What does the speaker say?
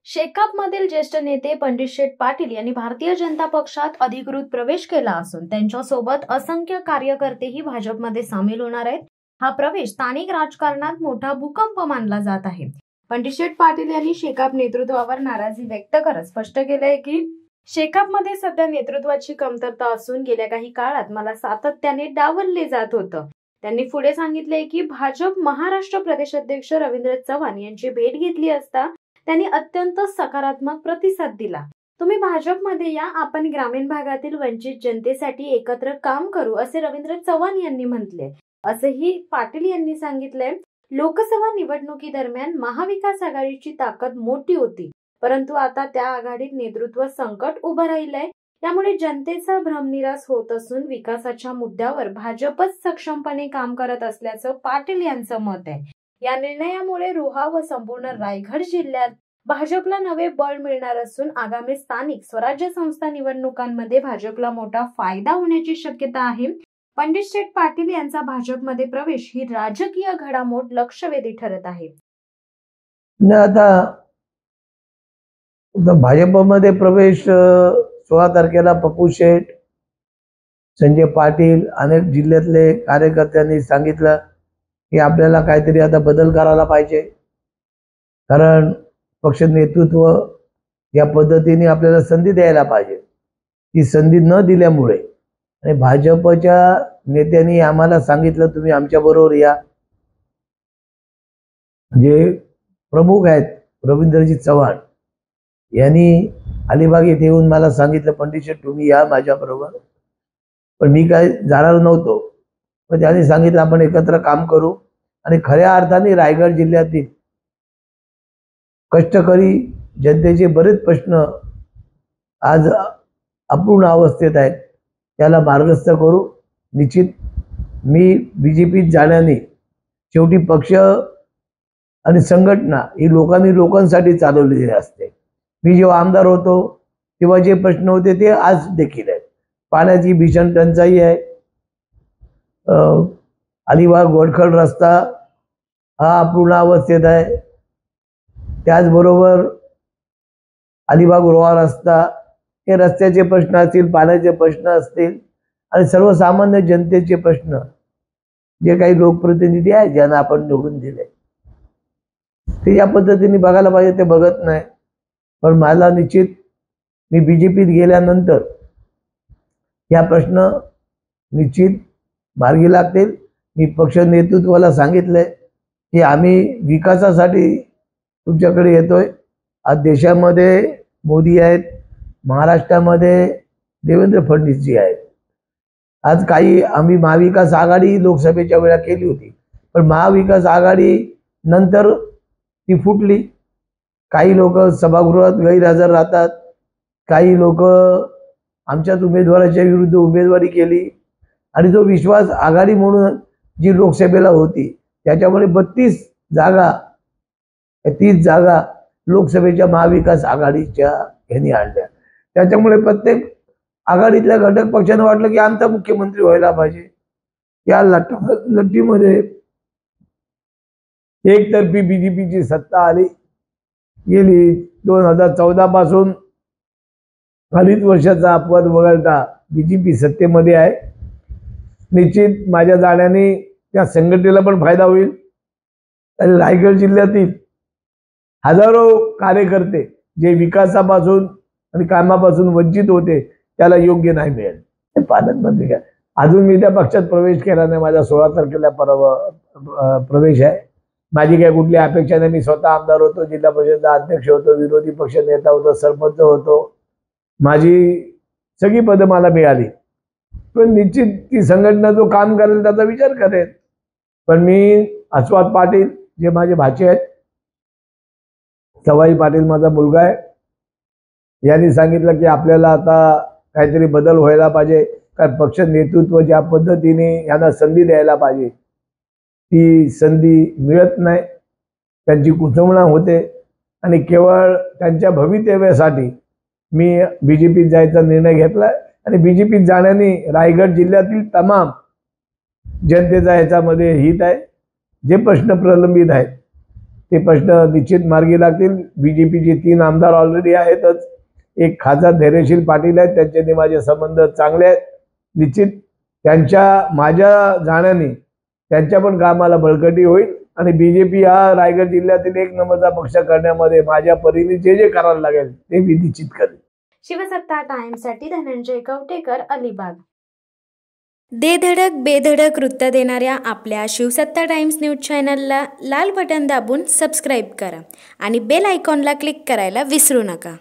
शेकापमधील ज्येष्ठ नेते पंडित शेठ पाटील यांनी भारतीय जनता पक्षात अधिकृत प्रवेश केला असून त्यांच्यासोबत असंख्य कार्यकर्तेही भाजपमध्ये सामील होणार आहेत। हा प्रवेश स्थानिक राजकारणात मोठा भूकंप मानला जात आहे। पंडित शेठ पाटील यांनी शेकाप नेतृत्वावर नाराजी व्यक्त करत स्पष्ट केलंय की शेकापमध्ये सध्या नेतृत्वाची कमतरता असून गेल्या काही काळात मला सातत्याने डावलले जात होतं। त्यांनी पुढे सांगितले की भाजप महाराष्ट्र प्रदेश अध्यक्ष रवींद्र चव्हाण यांची भेट घेतली असता त्यांनी अत्यंत सकारात्मक प्रतिसाद दिला। तुम्ही भाजपमध्ये या, आपण ग्रामीण भागातील वंचित जनतेसाठी एकत्र काम करू असे रवींद्र चव्हाण यांनी म्हटले। असेही पाटील यांनी सांगितले। लोकसभा निवडणुकीदरम्यान महाविकास आघाडीची ताकद मोठी होती, परंतु आता त्या आघाडीत नेतृत्व संकट उभं राहिलंय। त्यामुळे जनतेचा भ्रमनिरास होत असून विकासाच्या मुद्द्यावर भाजपच सक्षमपणे काम करत असल्याचं पाटील यांचं मत आहे। या निर्णयामुळे रोहा व संपूर्ण रायगड जिल्ह्यात भाजपला नवे बळ मिळणार असून आगामी स्थानिक स्वराज्य संस्था निवडणुकांमध्ये भाजपला मोठा फायदा होण्याची शक्यता आहे। पंडित शेठ पाटील यांचा भाजपमध्ये प्रवेश ही राजकीय घडामोड लक्षवेधी ठरत आहे। आता भाजपमध्ये प्रवेश 16 तारखेला पप्पू शेठ, संजय पाटील, अनेक जिल्ह्यातले कार्यकर्त्यांनी सांगितलं की आपल्याला काहीतरी आता बदल करायला पाहिजे, कारण पक्ष नेतृत्व या पद्धतीने आपल्याला संधी द्यायला पाहिजे। ती संधी न दिल्यामुळे आणि भाजपच्या नेत्यांनी आम्हाला सांगितलं तुम्ही आमच्या बरोबर या। जे प्रमुख आहेत रवींद्रजी चव्हाण यांनी अलिबाग येथे येऊन मला सांगितलं पंडित शेठ तुम्ही या माझ्या बरोबर, पण मी काय जाणार नव्हतो। पण त्यांनी सांगितलं आपण एकत्र काम करू आणि खऱ्या अर्थाने रायगड जिल्ह्यातील कष्टकरी जनतेचे बरेच प्रश्न आज अपूर्ण अवस्थेत आहेत, त्याला मार्गस्थ करू। निश्चित मी बीजेपीत जाण्याने शेवटी पक्ष आणि संघटना ही लोकांसाठी चालवलेली असते। मी जेव्हा आमदार होतो तेव्हा जे प्रश्न होते ते आज देखील आहेत। पाण्याची भीषण टंचाई आहे, अलिबाग वडखल रस्ता हा अपूर्ण अवस्थेत आहे, त्याचबरोबर अलिबाग रोहा रस्ता, हे रस्त्याचे प्रश्न असतील, पाण्याचे प्रश्न असतील आणि सर्वसामान्य जनतेचे प्रश्न जे काही लोकप्रतिनिधी आहेत ज्यांना आपण निवडून दिले ते या पद्धतीने बघायला पाहिजे, ते बघत नाही। पण मला निश्चित मी बीजेपीत गेल्यानंतर या प्रश्न निश्चित मार्गी लागतील। मी पक्ष नेतृत्वाला सांगितलंय की आम्ही विकासासाठी तुमच्याकडे येतोय। आज देशामध्ये मोदी आहेत, महाराष्ट्रामध्ये देवेंद्र फडणवीसजी आहेत। आज काही आम्ही महाविकास आघाडी लोकसभेच्या वेळा केली होती, पण महाविकास आघाडी नंतर ती फुटली। काही लोक सभागृहात गैरहजर राहतात, काही लोक आमच्याच उमेदवाराच्या विरुद्ध उमेदवारी केली आणि जो विश्वास आघाडी म्हणून जी लोकसभेला होती त्याच्यामुळे 32 जागा 30 जागा लोकसभेच्या महाविकास आघाडीच्या यांनी आणल्या। त्याच्यामुळे प्रत्येक आघाडीतल्या घटक पक्षाने वाटलं की आमचा मुख्यमंत्री व्हायला पाहिजे। या लढतीमध्ये एकतर्फी बीजेपीची सत्ता आली। गेली 2014 पासून अडीच वर्षाचा अपवाद वगळता बीजेपी सत्तेमध्ये आहे। निश्चित माझ्या जाण्याने त्या संघटनेला पण फायदा होईल आणि रायगड जिल्ह्यातील हजारो कार्यकर्ते जे विकासापासून आणि कामापासून वंचित होते त्याला योग्य नाही मिळेल। पालकमंत्री काय अजून मी त्या पक्षात प्रवेश केला नाही, माझा 16 तारखेला प्रवेश आहे। माझी काय कुठली अपेक्षा नाही। मी स्वतः आमदार होतो, जिल्हा परिषदेचा अध्यक्ष होतो, विरोधी पक्ष नेता होतो, सरपंच होतो, माझी सगळी पदं मला मिळाली। पण निश्चित ती संघटना जो काम करेल त्याचा विचार करेल। पण मी अस्वाद पाटील जे माझे भाचे आहेत, सवाई पाटील माझा मुलगा आहे, यांनी सांगितलं की आपल्याला आता काहीतरी बदल व्हायला पाहिजे, कारण पक्ष नेतृत्व ज्या पद्धतीने यांना संधी द्यायला पाहिजे ती संधी मिळत नाही, त्यांची कुचंबणा होते आणि केवळ त्यांच्या भवितव्यासाठी मी बीजेपीत जायचा निर्णय घेतला आणि बीजेपीत जाण्याने रायगड जिल्ह्यातील तमाम जनतेचा याच्यामध्ये हित आहे। जे प्रश्न प्रलंबित आहेत ते प्रश्न निश्चित मार्गी लागतील. बीजेपीचे 3 आमदार ऑलरेडी आहेतच. एक खासदार धैर्यशील पाटील आहेत, त्यांच्याने माझे संबंध चांगले आहेत. निश्चित माझ्या जाण्याने त्यांच्या पण कामाला बळकटी होईल आणि बीजेपी हा रायगड जिल्ह्यातील 1 नंबरचा पक्ष करण्यामध्ये माझ्या परीने जे करायला लागेल ते मी निश्चित करेन. शिवसत्ता टाइम्ससाठी धनंजय कवटेकर, अलिबाग. देधडक बेधडक वृत्त देणाऱ्या आपल्या शिवसत्ता टाइम्स न्यूज चॅनलला लाल बटन दाबून सबस्क्राईब करा आणि बेल आयकॉनला क्लिक करायला विसरू नका.